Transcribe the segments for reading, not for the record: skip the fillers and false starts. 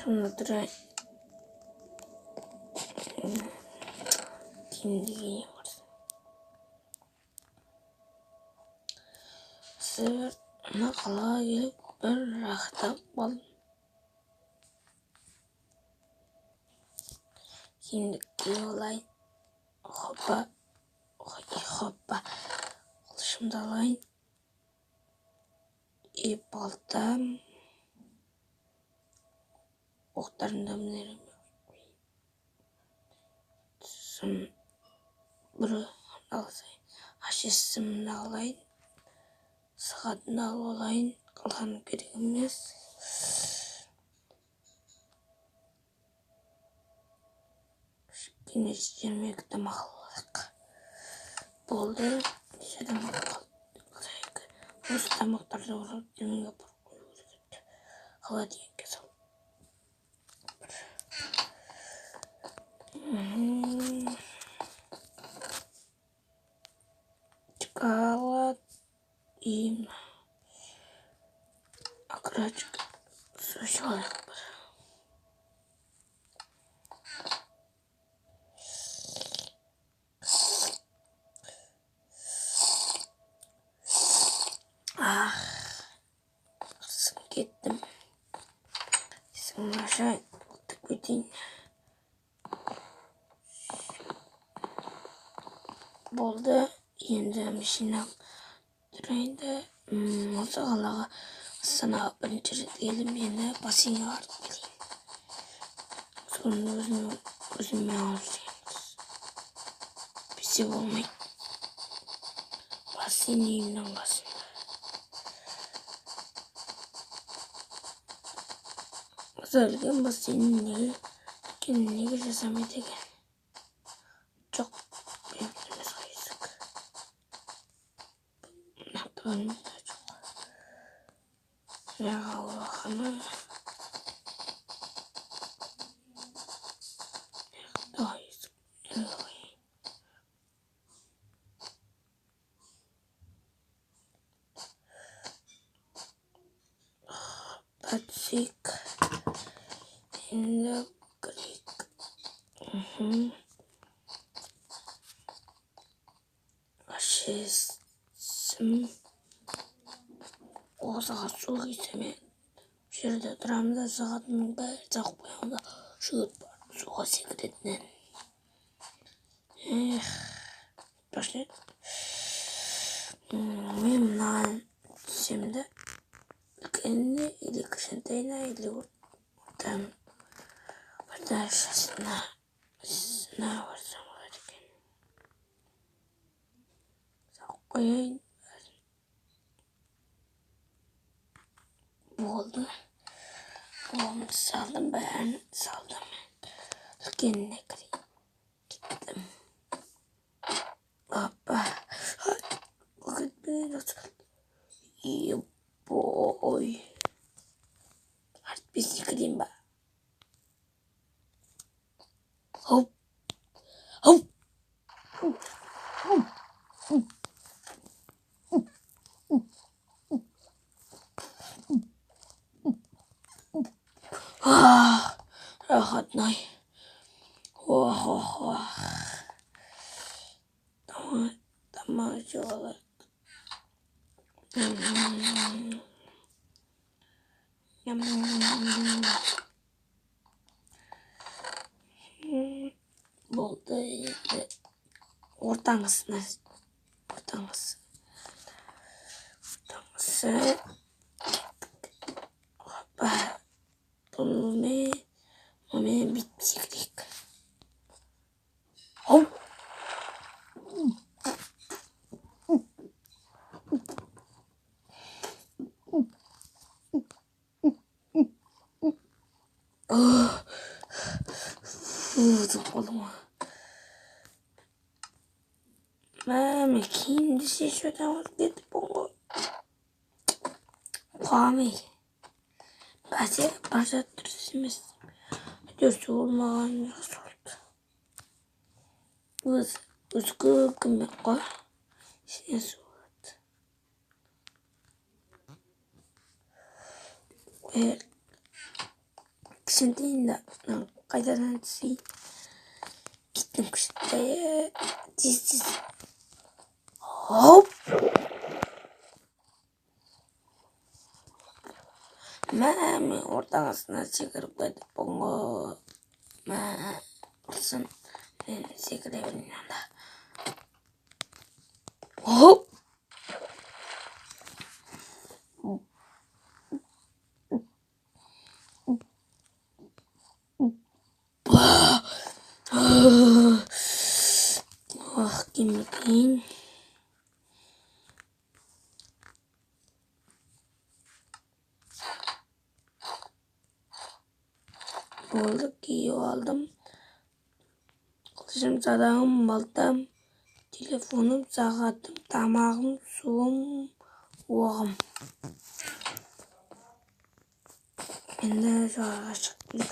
Şunları kimliği var. Sever nakala gelip bir rahta bal. Kimlikli olay. Hoppa. Hoppa. Şimdi alayım. Baltam. Oklarından bilerim. Bunu alayım. Haşesini alayım. Sıkatını alayım. Kalkanı gerekmez. Güneş 22'de mahalladık. Boldu. Şeyden kaldık. Usta muhtarda olarak demin yapar. Hava diye kesin. Çıkalat. İyiyim. Akıracık. Suç olarak. Gittim. Şimdi aşağı gittik bütün. Bolda yeniden bir şey yaptıraydı. Masalaga sana önce diyelim yine basın yardım edeyim. Sonra özüme alacağız. Bir şey olmayın. Basın yiyimden basın. Özellikle basın kendine göre zahmet egen. Çok büyüktünüz sayısık. Ne yaptığını da çok. Ya Allah'ım. Daha iyisi. Patsik. In the Greek. Faşizm. O saat su istemeye. Şurada duramda saatimi bayıracak boyunda şu suğa sekretinen. Başlayalım. Memnun şimdi kendi ilikişindeyine iliyordum. Burada şasına varsam olacak. Koyayım. Bu oldu. Babamı saldım ben. Saldım. Kendine gittim. Baba. Bakın beni nasıl. İyi boy. Artık bir sıkılayım ben. Hop. Hop. Rahat nay. Damacı olarak. Bolda ortaması. Hoppa. Bunu bitirdik. Hop. Vurduk oğlum. Ben kendisi şuradan vazgeçip onu. Pami. Başlattırsınız. Dörtü olmayan nasıl oldu? Uzgu kımak o. Şey sordu. кішкентайында қайтадан түсейін. Кеттім кішкентай. Тез. Хоп! Мен ортаңасына секіріп кетіп бұңғы. Құрсын. Мен секіре берейін анда. Хоп! Кемекейін. Болды, киіп алдым. Қылышым, садағым, балтам, телефоным, сағатым, тамағым, суым, оғым. Енді жоғарға шықтым.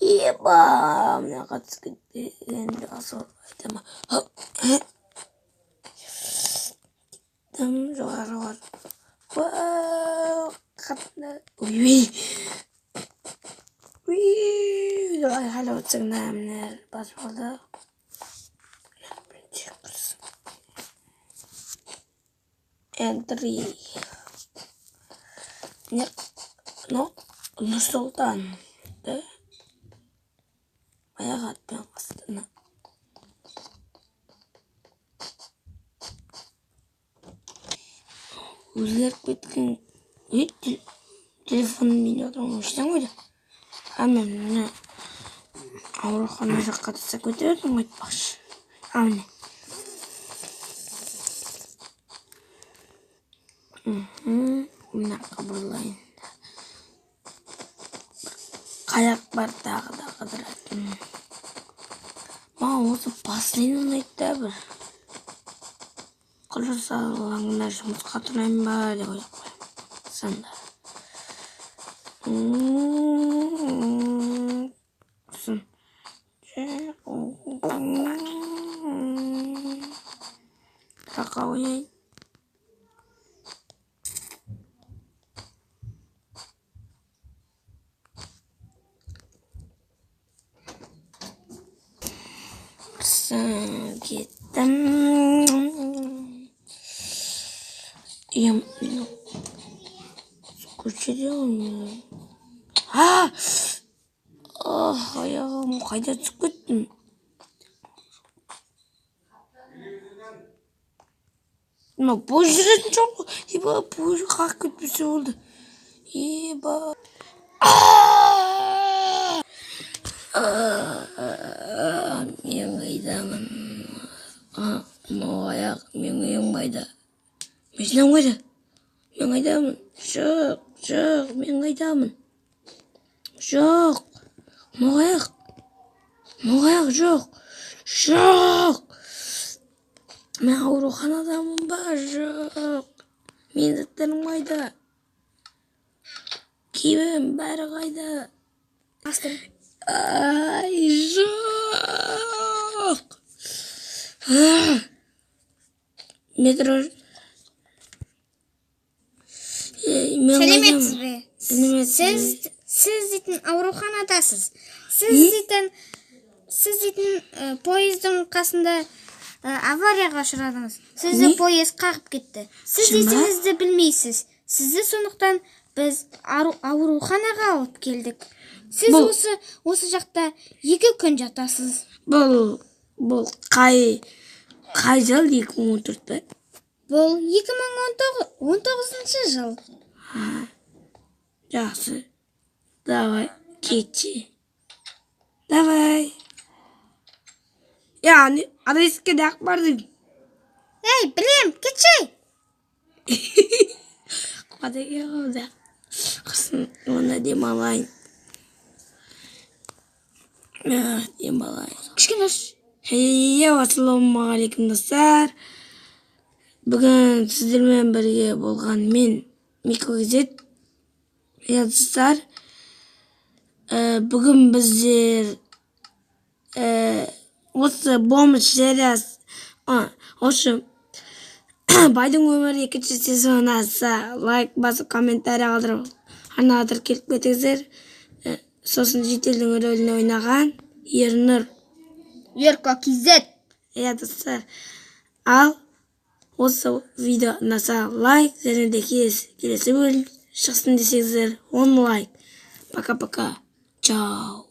Еба! Мына қатыс кетті. Енді асыл айтама. Хоп! Кеттім жоғарға бар. Қатында. Уй! Hala oturduğum yer basmalı. Entry. Ne? No. Nursultan. De. Ayak atmaya aslında. Uzak bitkin. Hiç telefonum biliyordum. İşte miydi? Hemen ne? Avrupa'na жаққа таса көтердім айтпақшы. Амне. Мына қабырлайын. Қаяқ бар тағы да қыдыратын. Маған осы последний ұнайды да бір. Құрыр салаңына жұмысқа тұрайын ба деп ойлап қоямын. Сонда. Таққа ойнайын. Кеттім. Көшеде ойнайын. Аяғым қайда түсіп кеттім. Бұл жүретін жоқ. Бұл қақ кетпесе болды. Мен қайдамын. Аяқ, мен ұйым қайда. Машинам қайда. Мен қайдамын. Жоқ, мен қайдамын. Жоқ. Аяқ жоқ. Мен ауруханадамын ба? Жоқ. Мен заттарым қайда? Киімім бәрі қайда? Жоқ. Метро. Сәлеметсіз бе? Сіз дейтін ауруханадасыз. Сіз дейтін поездың қасында аварияға ұшырадыңыз. Сізді поезд қағып кетті. Сіз есіңізді білмейсіз. Сізді сондықтан біз ауруханаға алып келдік. Сіз осы жақта 2 күн жатасыз. Бұл қай жыл 2014 бе? Бұл 2019 жыл. Жақсы. Давай, кетші. Давай. Yani adreske de akbardın. Ey, bileyim, кетші. Hadi ya. Kızım, ona demalayın. Demalayın. Кішкене. Ассалаумағалейкум достар. Бүгін сіздермен бірге болған мен Микрогазет. Достар, бүгін біздер осы бомж сериясы осы байдың өмірі 2-ші сезон аса лайк басып комментарий қалдырып арнаға тіркеліп кетіңіздер. Сосын жителдің рөлін ойнаған Ернұр Ерко Кизет. иә достар. Ал осы видео ұнаса лайк және де келесі бөлім шықсын десеңіздер 10 лайк. Пока-пока. Чао.